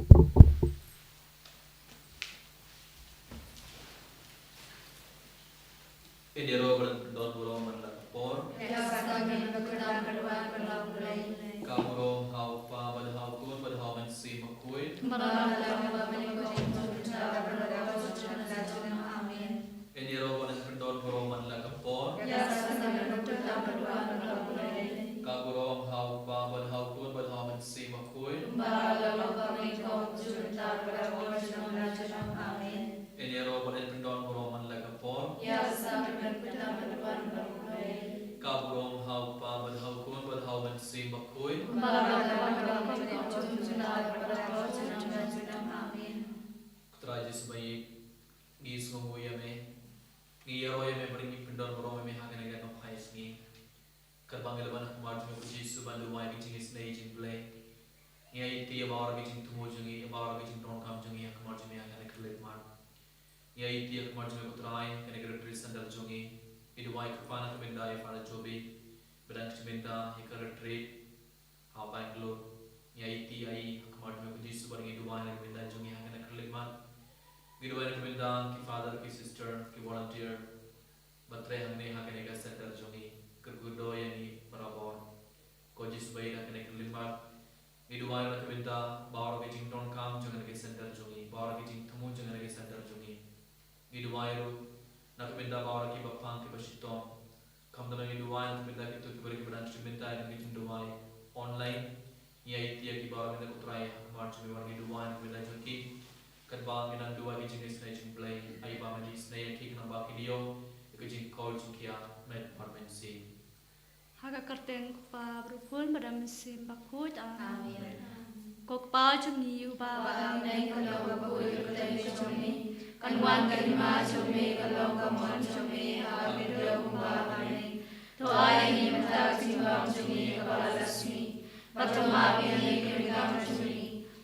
Indiro don burong manlakapor. Kaburo hau pa badhau kun badhau mansi makuit. Indiro don burong manlakapor. Kaburo hau pa badhau kun badhau mansi makuit. Indiro don burong manlakapor. Kaburo hau pa badhau kun badhau mansi makuit. Kutraji sebaik gis ngomuyame ngiyaroyame beringi pendon borome hagane gano khais ngi karbang eleban marj me uji suban luwai bijing isnei jing play ngai ti abawar bijing tumo jungi abawar bijing don kam jungi hak marj me hagane klet mar ngai ti hak marj me kutrai kane gretri sandal jungi idwai kupana kemendai fara jobi berang cimenta hikaretri ha bangalore ngai ti ai hak marj me uji suban ngi duwai kemendai jungi hagane klet mar Gidwai kemenda ki father ki sister ki volunteer batre hamne hakane ka center jongi kergudo yani barabor koji subai hakane kelimbar Gidwai kemenda bawar ke jington kam jangan ke center jongi bawar ke jing thamu jangan ke center jongi Gidwai ru nakemenda bawar ki bapang ki basiton kamdana Gidwai kemenda ki tu ki bari keberan kemenda ki jingdwai online yai tia ki bawar kemenda utrai march me war Gidwai kemenda jongi Kadbang minang dua di jenis snake play, ayi bama di snake kick nambah video, ikut call cikia med parmensi. Haga kerteng pa berupun pada mesin bakut amin. Kok pa cumi uba nai kalau bakut kerteng cumi, kanwan kalima cumi kalau kamuan cumi, habis uba nai. To ayah ni mata cimbang cumi kepala lasmi, pertama ini kerjaan cumi.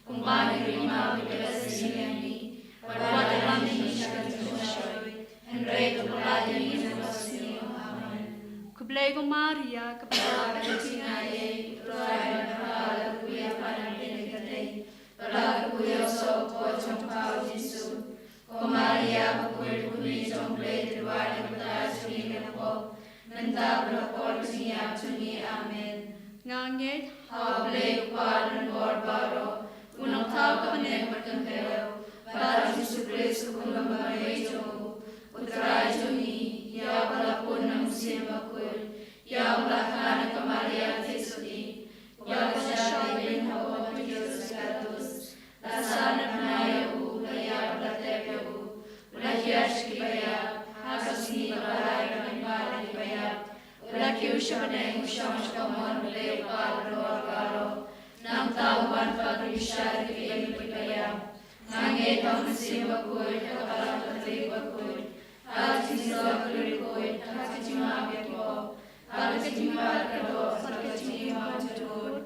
Kumbang lima berkasi ini, pada dalam ini syaitan, henry kepala ini masih aman. Kublai ko Maria kepada cinai, tuan Allah kuya pada diri kita, pada kuya sopo jumpa Yesus. Ko Maria kuya kuya jumpa tuan kita cuni lepo, mentah berapor cuni cuni amen. Nganget, hablai kuaran borbaro. Unang tao ka panig magkangkero, para Yesu Cristo kung lambaray jo, utray jo ni, ya palapun ng simbakul, ya palakana ka Maria Tesudi, ya pasya bin hawa ng Diyos katus, lasana panaya u, kaya palatepya u, ulahyash kibaya, hakas ni pabalay ka ng bala kibaya, ulakyo siya panay mo siyang sikamon, ulay palo argaro, Nang tahuan pag-isyari kaya ipipaya, nangit ang simbakul, kapalang katribakul, at simbakul ko'y nakachimabit ko, at kachimabit ko, at kachimabit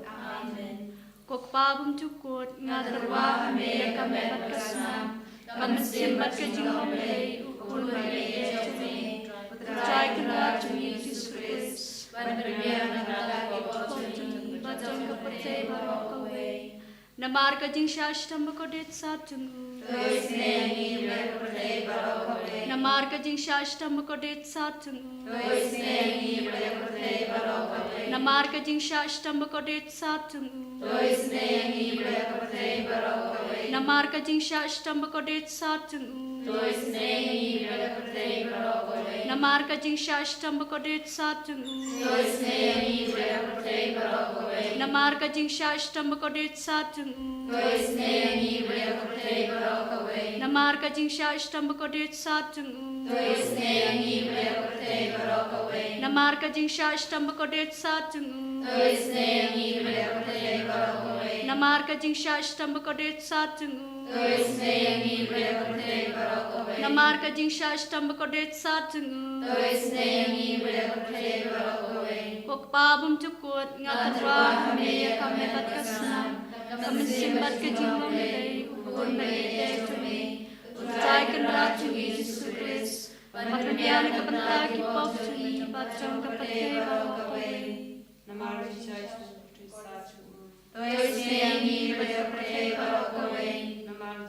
Amen. kok pabum cukut Ngatarwa kami kamet kasam, kamasimbat kajingomay, ukulay ejumi, utray kunat cumi Jesus Christ, banbariya ng nalagi po cumi, Bacang kapatay barokaway. Namar ka jing shashtam makodet satungu. Tuis nengi kapatay barokaway. Namar ka jing shashtam makodet satungu. Tuis nengi kapatay barokaway. Namar ka jing shashtam makodet satungu. Tuis nengi kapatay barokaway. Namar ka jing shashtam makodet satungu. Tuis nengi kapatay barokaway. Namar ka jing shashtam makodet satungu. Tuis nengi kapatay barokaway. Namar ka jing shashtam makodet satungu. Tuis nengi kapatay barokaway. Namar ka jing shashtam makodet satungu. Tuis nengi kapatay barokaway. Namar ka jing shashtam makodet satungu. Tuis nengi kapatay barokaway. Namar ka jing shashtam makodet satungu. Tuis nengi kapatay barokaway. Namar ka jing shashtam makodet satungu. Tuis nengi kapatay barokaway. Kok pabum cukut ngatarwa kami pat kasnam, kami simbat ke jimbang lay ukun balik cumi, utay kenrat cumi Jesus Christ patrebian ka pantaki pop cumi patjong kapatay barokaway. Tuis nengi kapatay barokaway.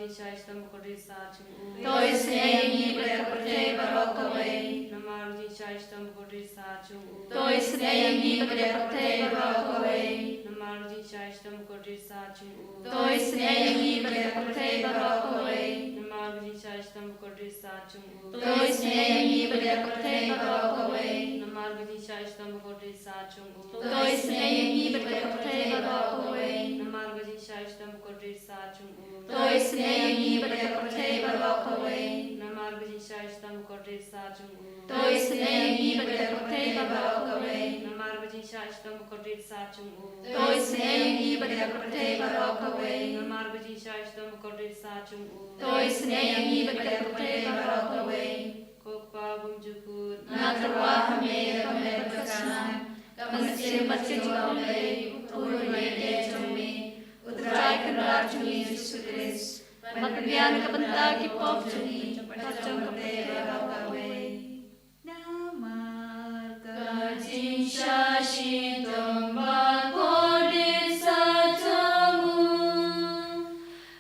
Shashtam Kodi Sachum. Tois neyangi berdekaperte barokaway. Namarji Shashtam Kodi Sachum. Tois neyangi berdekaperte barokaway. Namarji Shashtam Kodi Sachum. Tois neyangi berdekaperte barokaway. Namarji Shashtam Kodi Sachum. Tois neyangi berdekaperte barokaway. Namarji Shashtam Kodi Sachum. Tois neyangi berdekaperte barokaway. Namarji Shashtam Kodi Sachum. Tois neyangi berdekaperte barokaway. Namarji Shashtam Kodi Sachum. Tois neyangi berdekaperte barokaway. Namarji Shashtam Kodi Sachum. Tois neyangi berdekaperte barokaway. Namarji Shashtam Kodi Sachum. Tois neyangi berdekaperte barokaway. Kokpagum Jukut. Natrawa hame kame prasna. Kamasir masjid jumle. Urme de jumle. Utrai kendar jumi Yesus Kristus. Magbiyan kabanta ki pop jumi. Pacong kapte barokaway. Kajin Shashitam Bakodi Satamu.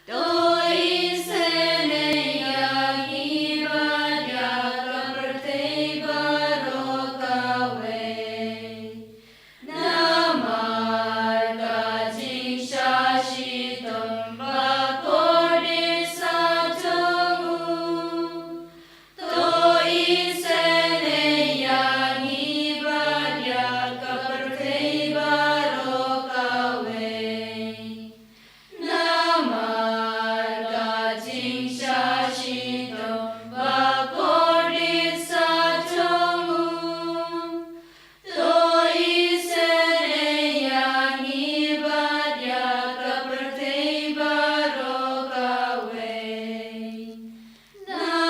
Toi Seneya Hibadya Kaparte Barokaway. Namar Kajin Shashitam Bakodi Satamu. Toi Seneya Hibadya Kaparte Barokaway. Namar Kajin Shashitam Bakodi Satamu. Toi Seneya Hibadya Kaparte Barokaway.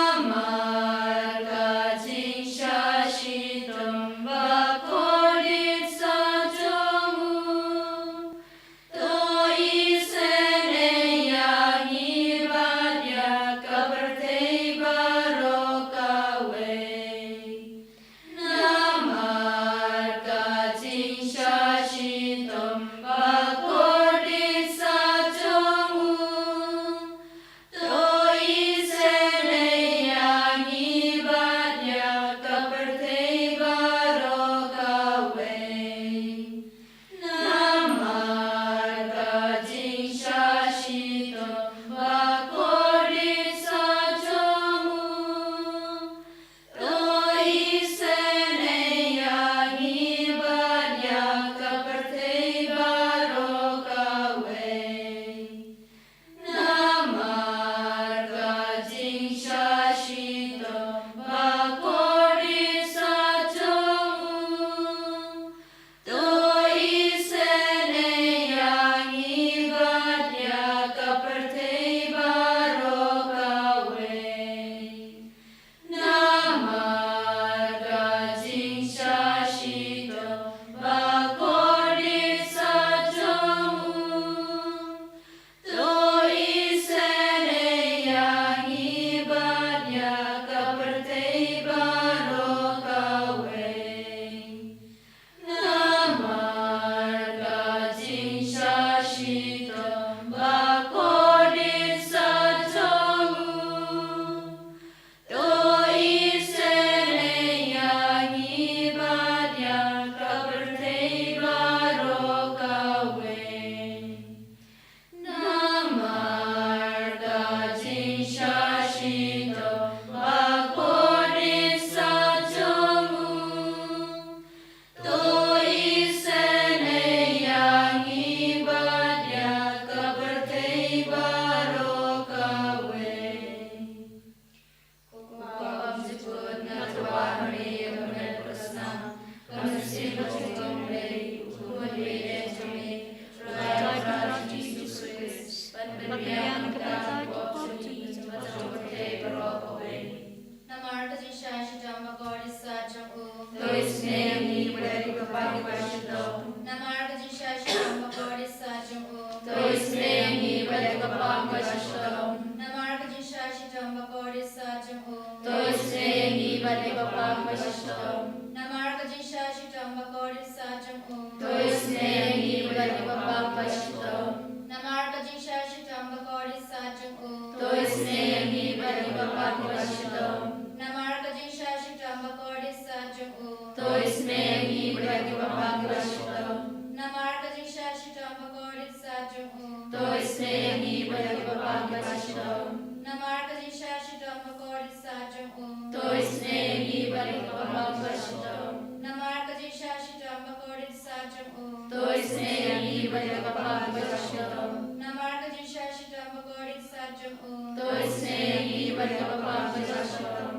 Namar Kajin Shashitam Bakodi Satamu. Toi Seneya Hibadya Kaparte Barokaway. Namar Kajin Shashitam Bakodi Satamu. Toi Seneya Hibadya Kaparte Barokaway. Namar Kajin Shashitam Bakodi Satamu. Toi Seneya Hibadya Kaparte Barokaway. Namar Kajin Shashitam Bakodi Satamu. Toi Seneya Hibadya Kaparte Barokaway. Namar Kajin Shashitam Bakodi Satamu. Toi Seneya Hibadya Kaparte Barokaway. Namar Kajin Shashitam Bakodi Satamu. Toi Seneya Hibadya Kaparte Barokaway. Namar Kajin Shashitam Bakodi Satamu. Toi Seneya Hibadya Kaparte Barokaway. Kokpagum Jukut Natrawa hame kame prasna. Kamasir masjid jumle. Urme de jumle. Utrai kendar jumi Yesus Kristus. Magbiyan kabanta ki pop jumi. Pacong kapte barokaway. Namar Kajin Shashitam Bakodi Satamu. Tois neyangi berdekaperte barokaway. Namar Kajin Shashitam Bakodi Satamu. Tois neyangi berdekaperte barokaway. Namar Kajin Shashitam Bakodi Satamu. Tois neyangi berdekaperte barokaway. Namar Kajin Shashitam Bakodi Satamu. Tois neyangi berdekaperte barokaway. Namar Kajin Shashitam Bakodi Satamu. Bhagavatam. Namarka Jinsha Bakodi Sajam O. Toismeni Bhagavatam Bhagavatam. Namarka Jinsha Bakodi Sajam O. Toismeni Bhagavatam Bhagavatam. Namarka Jinsha Bakodi Sajam O. Toismeni Bhagavatam Bhagavatam. Namarka Jinsha Bakodi Sajam O. Toismeni Bhagavatam Bhagavatam. Namarka Jinsha Bakodi Sajam O. Toismeni Bhagavatam Bhagavatam.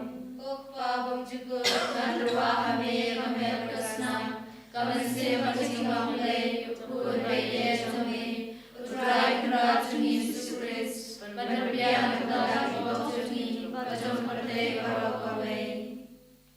Pabam Jugur Nandruwa Hame Ramer Krishna. Kamanse Majingam Lay. Purveye Jami. Utrai Krajuni Susuris. Panarbiyan Kadari Bhajuni. Bhajam Pate Varakave.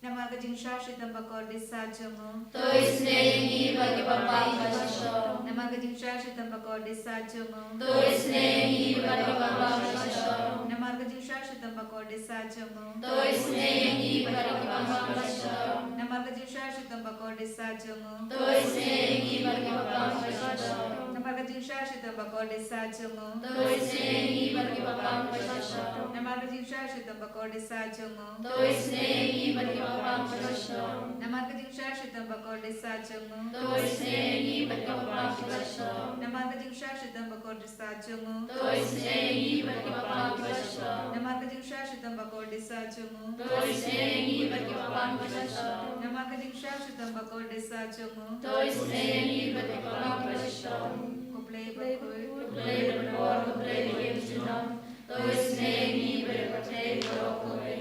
Namarka Jinsha Bakodi Sajam O. Toismeni Bhagavatam Bhagavatam. Namarka Jinsha Bakodi Sajam O. Toismeni Bhagavatam Bhagavatam. Namarka Jinsha Bakodi Sajam O. Toismeni Bhagavatam Bhagavatam. Namarka Jinsha Bakodi Sajam O. Toismeni Bhagavatam Bhagavatam. Namarka Jinsha Bakodi Sajam O. Toismeni Bhagavatam Bhagavatam. Namarka Jinsha Bakodi Sajam O. Toismeni Bhagavatam Bhagavatam. Namarka Jinsha Bakodi Sajam O. Toismeni Bhagavatam Bhagavatam. Namarka Jinsha Bakodi Sajam O. Toismeni Bhagavatam Bhagavatam. Namarka Jinsha Bakodi Sajam O. Toismeni Bhagavatam Bhagavatam. Namarka Jinsha Bakodi Sajam O. Toismeni Bhagavatam Bhagavatam. Kuplay Bakoi. Kuplay Bakor, Kuplay Bakimjunam. Toismeni Bhagavatam Bhagavatam.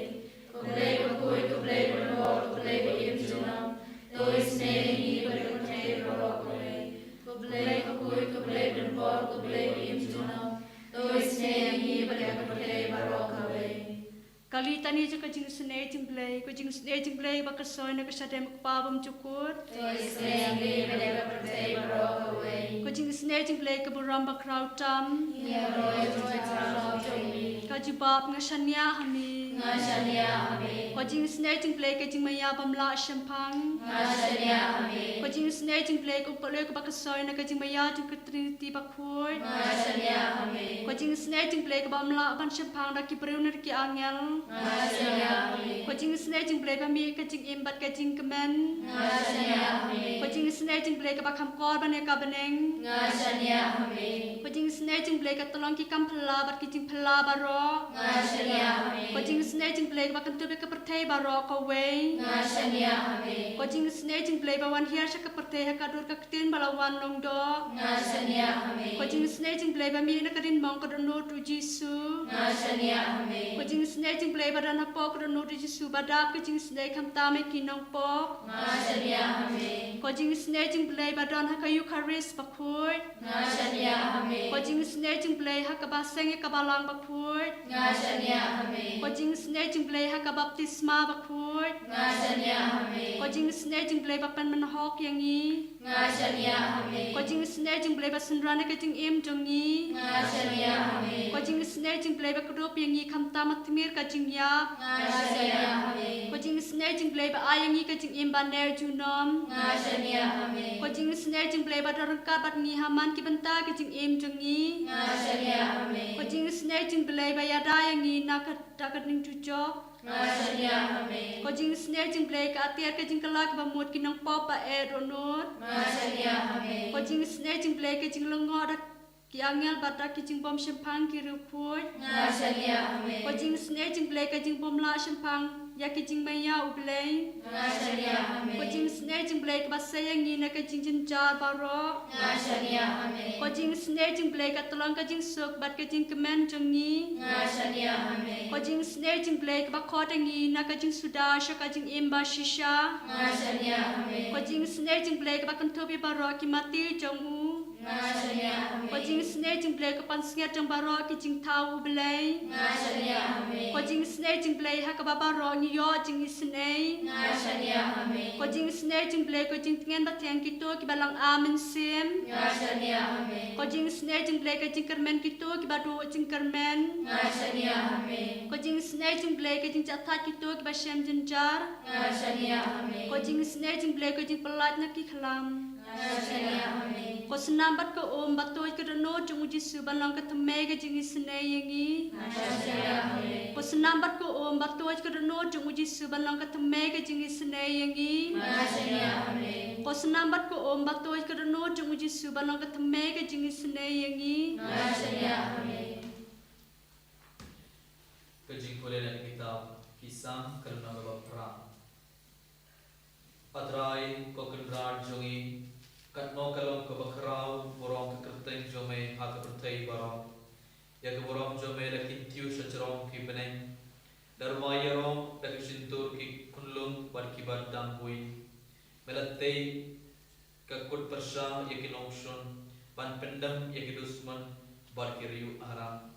Kuplay Bakoi, Kuplay Bakor, Kuplay Bakimjunam. Toismeni Bhagavatam Bhagavatam. Kuplay Bakoi, Kuplay Bakor, Kuplay Bakimjunam. Toismeni Bhagavatam Bhagavatam. Kali tani je kajing sene jing play bakasoy na kasadem pabam cukur. Toismeni Bhagavatam Bhagavatam. Kajing sene jing play kaburam bakrautam. Nyaroy Jumatra Jumi. Kajibab ngasanya hami. Ngashanya Hame. Kajing sene jing play kajing maya bamla shampang. Ngashanya Hame. Kajing sene jing play kupaloy bakasoy na kajing maya jing katriniti bakhoy. Ngashanya Hame. Kajing sene jing play kabamla ban shampang daki periuner ki angel. Ngashanya Hame. Kajing sene jing play bami kajing imbat kajing kemen. Ngashanya Hame. Kajing sene jing play kabakam kor bane kabeneng. Ngashanya Hame. Kajing sene jing play katolong ki kampala bat kijing pala baro. Ngashanya Hame. Kajing sene jing play bakan tu ka pertai baro ka way. Ngashanya Hame. Kajing sene jing play bawan hiar sa ka pertai ha kadur ka tin balawan long do. Ngashanya Hame. Kajing sene jing play bami na kadin mong ka dono tu Jisu. Ngashanya Hame. Kajing sene jing play badan ha pok dono tu Jisu badap kajing sene kam tame kinong pok. Ngashanya Hame. Kajing sene jing play badan ha kayu karis bakhoy. Ngashanya Hame. Kajing sene jing play ha ka baseng ka balang bakhoy. Ngashanya Hame. Kajing sene jing play ha ka baptisma bakhoy. Ngashanya Hame. Kajing sene jing play bapan manhok yangi. Ngashanya Hame. Kajing sene jing play basenrana kajing im jongi. Ngashanya Hame. Kajing sene jing play bakrup yangi kamta matmir kajing yap. Ngashanya Hame. Kajing sene jing play ba ayangi kajing im baner junom. Ngashanya Hame. Kajing sene jing play badarangka bat ni haman ki banta kajing im jongi. Ngashanya Hame. Kajing sene jing play ba yada yangi nakat takat ning cucok. Ngashanya Hame. Kajing sene jing play ka atiar kajing kelak ba mut kinong pop ba ronot. Ngashanya Hame. Kajing sene jing play kajing lengo dak ki angel batak kajing bom sempang ki ruput. Ngashanya Hame. Kajing sene jing play kajing bom la sempang ya kajing maya ublay. Ngashanya Hame. Kajing sene jing play ka basayang ni na kajing jenjar baro. Ngashanya Hame. Kajing sene jing play ka tolong kajing sok bat kajing kemen jongi. Ngashanya Hame. Kajing sene jing play ka bakot angi na kajing sudah sya kajing imba shisha. Ngashanya Hame. Kajing sene jing play ka bakan topi baro ki mati jong u. Ngashanya Hame. Kajing sene jing play ka pansngat jong baro ki jing tau ublay. Ngashanya Hame. Kajing sene jing play ha ka babaro ni yo jing isne. Ngashanya Hame. Kajing sene jing play ko jing tingen bateng kito ki balang amen sim. Ngashanya Hame. Kajing sene jing play ka jing kermen kito ki badu jing kermen. Ngashanya Hame. Kajing sene jing play ka jing chathat kito ki basem jenjar. Ngashanya Hame. Kajing sene jing play ko jing pelat na ki khalam. Nashania Amen. Ko senambat ko om batoi ke dono jung Jisu banlang ke teme ke jingi sene yengi. Nashania Amen. Ko senambat ko om batoi ke dono jung Jisu banlang ke teme ke jingi sene yengi. Nashania Amen. Ko senambat ko om batoi ke dono jung Jisu banlang ke teme ke jingi sene yengi. Nashania Amen. Kejing boleh dari kitab Kisah Karuna Bapa Perang. Atrai ko kendrar jongi kat no kalong ko bakrau borong ke kerteng jome ha ke pertai barong ya ke borong jome la kintiu sajrong ki beneng darwayarong la sintur ki kunlung bar ki badam bui melatei ke kut persa ya ki nongsun ban pendam ya ki dusman bar ki riu aram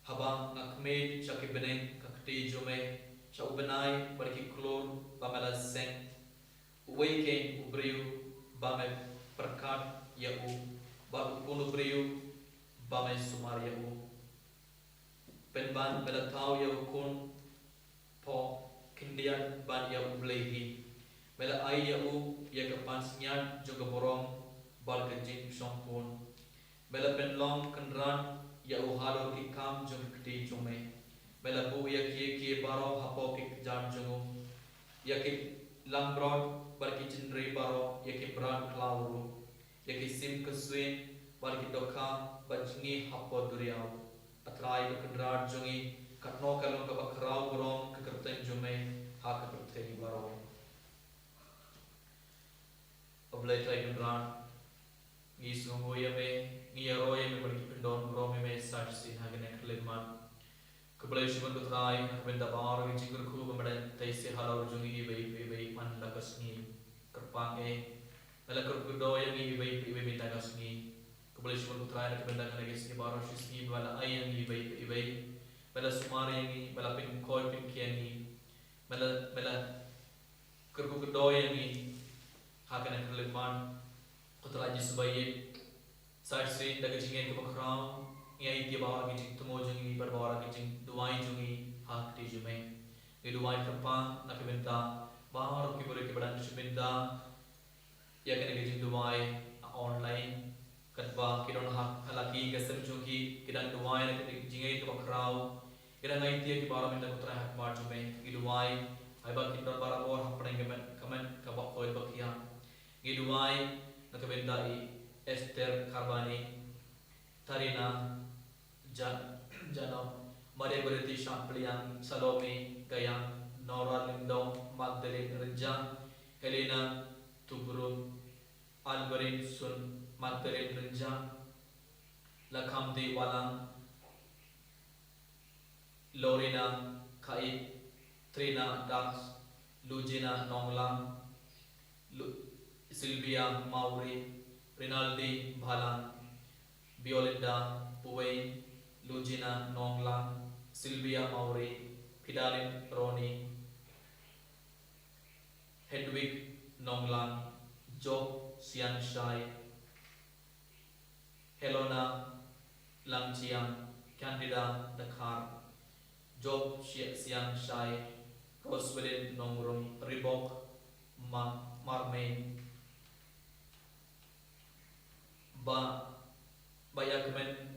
haba ngakmed chaki beneng kakti jome cha ubenai bar ki klor bamala seng Uwaiken ubriu bame perkat yau ba ukun ubriu bame sumar yau penban belatau yau kun po kindian ban yau ublehi bela ai yau ya kapan senyat juga borong bal kejing songpun bela penlong kendran yau halor ki kam jung keti jume bela bu ya kie baro hapo ki jan jungu ya ki lambrod barki cindri baro yaki brand klauru yaki sim keswin barki dokha bajni hapo duriau atrai ke kendrar jungi katno kalong ke bakrau borong ke kerten jume ha ke kerten baro oblai trai kendrar ngi sungo yame ngi aro yame barki pendon borong me sarsin ha gene kleman kebalai syukur ketrai benda bar ngi cikur ku pemadan taisi halau jungi ibai man lakas ngi kerpang mela kerkudo yang ibai minta gas ngi kebalai syukur ketrai benda kana gas ngi bar syis ngi bala ay yang ibai mela sumar yang ngi mela pin koi pin kian ngi mela kerkudo yang ngi hakana keleman ketrai sebaik sarsin daga jingen ke bakrau ngai dia bawa kijing tumo jungi berbawa kijing duai jungi hak di jume di duai kerpa nak benta bawa ki boleh ke badan benta ya kena kijing duai online katba kidon hak halaki kesem jungi kidan duai nak kijing itu bakrau kidan ngai dia ki bawa benta putra hak mar jume di duai ai ba kidon bara bor hak pernah kemen kabak koi bakia di duai nak benta i Esther Karbani Tarina Janam Maria Berti Shampliang Salome Gayang Nora Lindong Magdalene Renjang Helena Tugurum Alvarin Sun Magdalene Renjang Lakamdi Walang Lorena Kai Trina Dax Lujina Nonglang Sylvia Mauri Rinaldi Bhalang Violinda Puwain Lujina Nonglang, Sylvia Mauri, Pidalin Roni, Hedwig Nonglang, Job Sian Shai, Helena Langchiang, Candida Dakar, Job Sian Shai, Roswelin Nongrum, Ribok Marmain, Bayakmen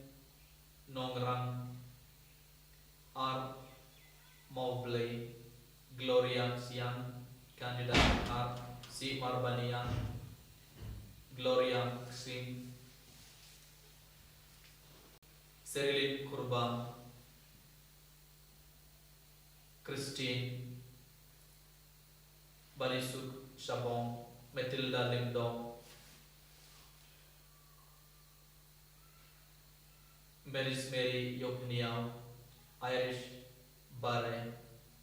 Nongrang R. Mowbley Gloria Siang Candida R. Si Marbanian Gloria Singh Serilin Kurba Christine Balisuk Shabong Matilda Limdong Melis Mary Yopniau, Irish Bare,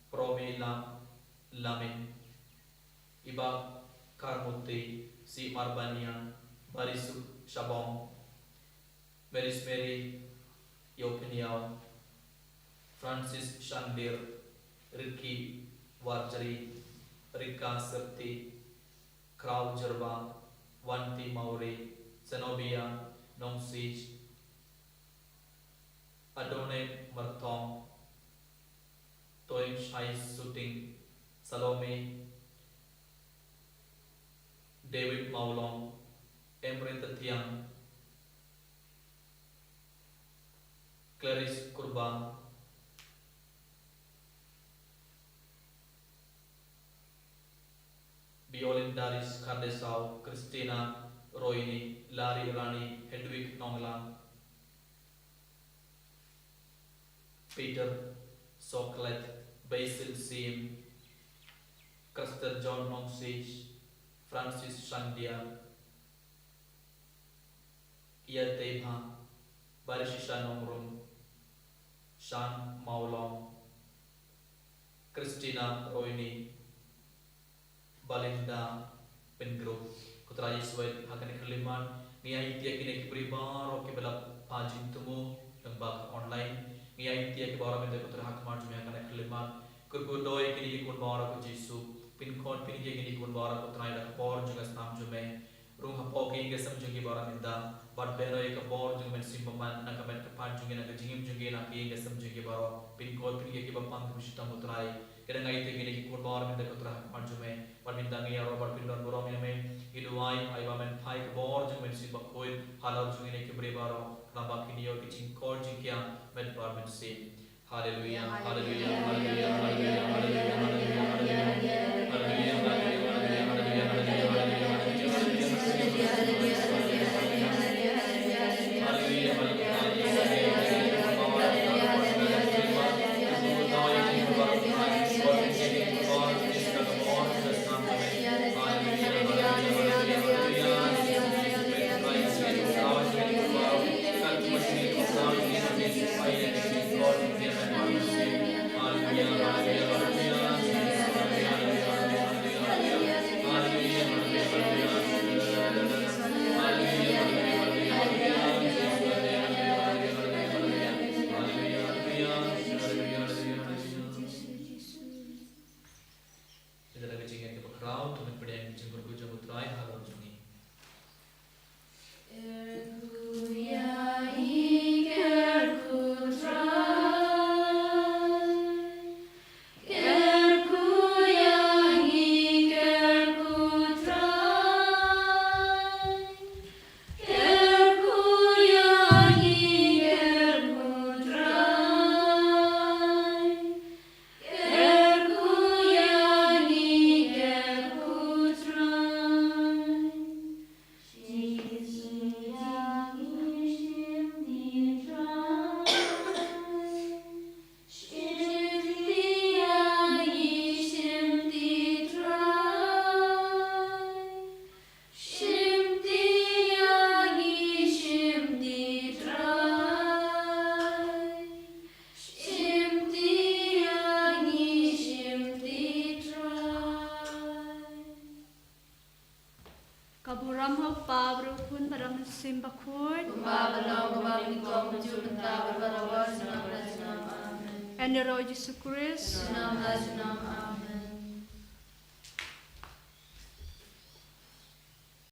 Promi Lamin, Iba Karmuti, Si Marbanian, Barisuk Shabong, Melis Mary Yopniau, Francis Shandir, Ricky Warjari, Rika Serti, Krau Jerba, Wanti Mauri, Zenobia Nongsich, Adone Martong, Toim Shai Suting, Salome, David Maulong, Emre Tatiang, Clarice Kurban, Biolin Daris Kardesau, Christina Roini, Larry Rani, Hedwig Nonglang, Peter Soklet, Basil Sim, Custer John Nongsich, Francis Shandia, Ia Debha, Barishisha Nongrum, Shan Maulong, Christina Roini, Balinda Pengro, Kutra Yeswet, Hakan Kaliman, Nia Itia Kine Kibribar, Kibela Pajin Tumu, Lembak online, Nia Itia Kibara Mende Kutra Hakman, Hakan Kaliman, Kurkudoi Kini Kunbara Kujisu, Pincon Pinigi Kini Kunbara Kutra, Bor Jugas Nam Jume, Room Hapoki, Gesam Jungi Baramida, but Beno Ekabor, Jumen Simpaman, Nakamet Kapan Jungin, Jim Jungina, Gesam Jungi Baro, Pincon Pinigi Kibapan Kushita Mutrai. Kadang ay tingin ikut bar minta kotra panjume, permintaan ya Robert Pindon borom ya men, iduai ayam men pai ke bar jeng men si bakoin halau jeng ini keberi baro, nampak ini yo kicing kor jeng kia men bar men si, haleluya, haleluya, haleluya, haleluya, haleluya, haleluya, haleluya, Kaburam ho pabro kun baram sim bakun. And the Lord Jesus Christ.